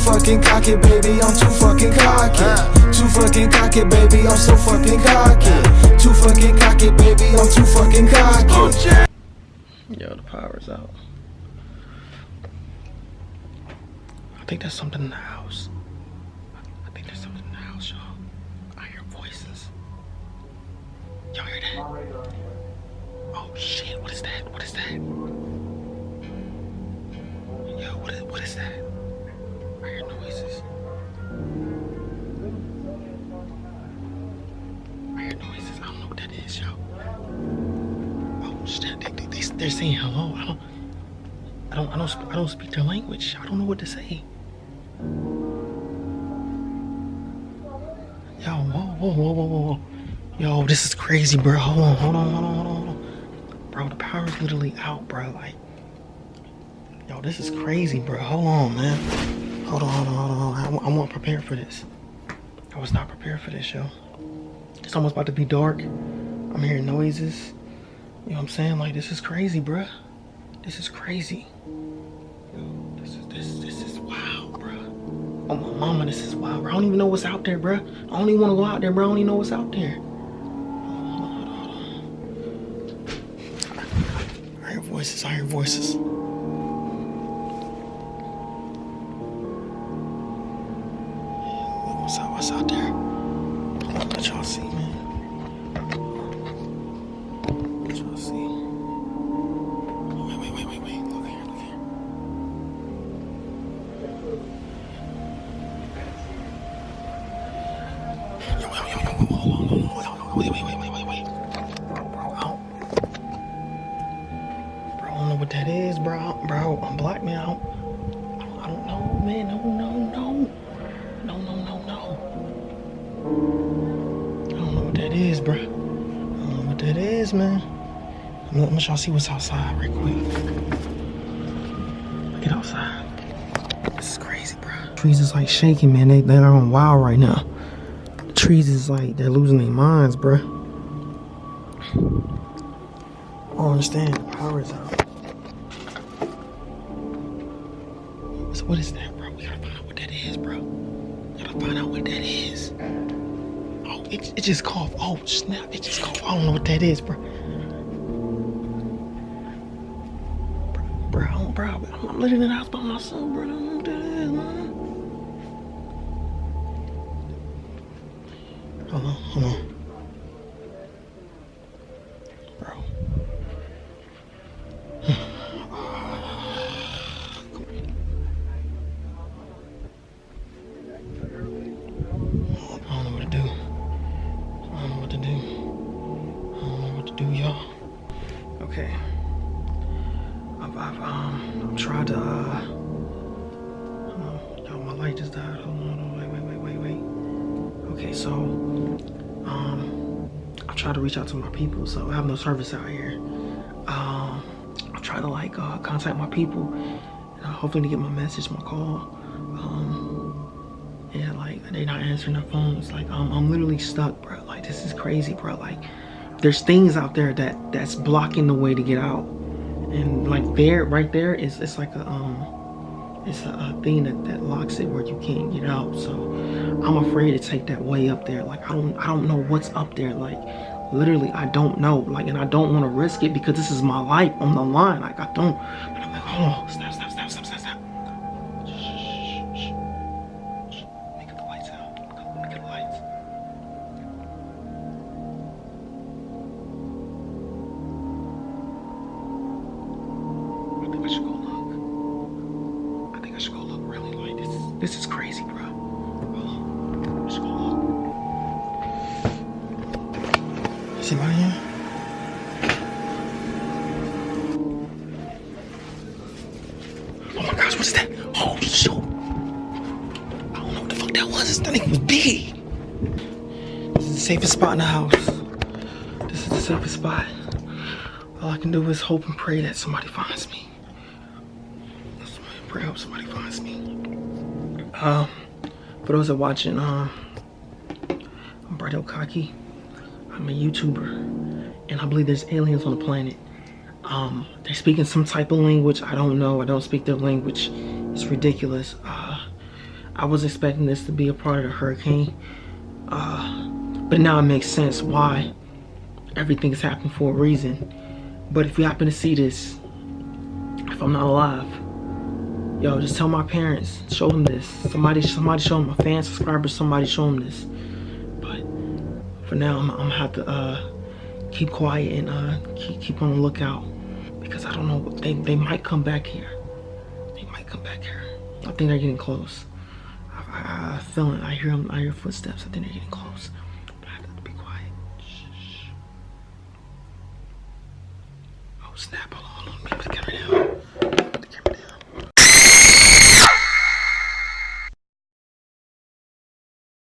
fucking cocky, baby, I'm too fucking cocky. Too fucking cocky, baby, I'm so fucking cocky. Too fucking cocky, baby, I'm too fucking cocky. Yo, the power's out. I think there's something in the house. I think there's something in the house, y'all. I hear voices. Y'all hear that? Oh shit, what is that? What is that? Yo, what is that? I hear noises. I hear noises. I don't know what that is, yo. Oh shit, they're saying hello. I don't speak their language. I don't know what to say. Yo, whoa. Yo, this is crazy, bro. Hold on. Bro, the power's literally out, bro. Like, yo, this is crazy, bro. Hold on, man. Hold on. I wasn't prepared for this. I was not prepared for this, yo. It's almost about to be dark. I'm hearing noises. You know what I'm saying? Like, this is crazy, bro. This is crazy. Yo, this is wild, bro. Oh, my mama, this is wild, bro. I don't even know what's out there, bro. I don't even want to go out there, bro. I don't even know what's out there. Hold on. I hear voices. What's out there? I'll let y'all see, man. Let y'all see. Wait. Look here. Yo, hold on. Wait. Bro, I don't know what that is, bro. I'm black, man. I don't know, man. No. I don't know what that is, bro. I don't know what that is, man. Let me y'all see what's outside right quick. Get outside. This is crazy, bro. Trees is like shaking, man. They're on wild right now. The trees is like, they're losing their minds, bro. I don't understand. The power is out. So what is that, bro? We gotta find out what that is, bro. Oh, it just coughed. Oh, snap. It just coughed. I don't know what that is, bro. Bro, I'm living in the house by myself, bro. I don't know what that is, man. Hold on. Bro. I don't know what to do, y'all. Okay. I've tried to, y'all, my light just died. Hold on, wait. Okay, so, I've tried to reach out to my people, so I have no service out here. I've tried to, like, contact my people, and hopefully to get my message, my call. Yeah, like, they're not answering their phones. Like, I'm literally stuck, bro. Like, this is crazy, bro. Like, there's things out there that's blocking the way to get out. And like right there is, it's like it's a thing that locks it where you can't get out. So I'm afraid to take that way up there. Like, I don't know what's up there. Like, literally, I don't know. Like, and I don't want to risk it because this is my life on the line. Like, I don't. But I'm like, oh, stop. Shh. Let me get the lights out. Let me get the lights. I think I should go look really. Like, this is crazy, bro. Hold on. Let's go look. Is anybody here? Oh my gosh, what is that? Oh shoot. I don't know what the fuck that was. That thing was big. This is the safest spot in the house. This is the safest spot. All I can do is hope and pray that somebody finds me. I hope somebody finds me. For those that are watching, I'm Brydell Cocky. I'm a YouTuber, and I believe there's aliens on the planet. They're speaking some type of language. I don't know. I don't speak their language. It's ridiculous. I was expecting this to be a part of the hurricane. But now it makes sense why everything's happened for a reason. But if you happen to see this, if I'm not alive, yo, just tell my parents, show them this. Somebody show them, my fan subscribers, somebody show them this. But for now, I'm gonna have to keep quiet and keep on the lookout, because I don't know, they might come back here. They might come back here. I think they're getting close. I feel it. I hear footsteps. I think they're getting close. But I have to be quiet. Shh. Oh snap! Hold on. Let me get right now.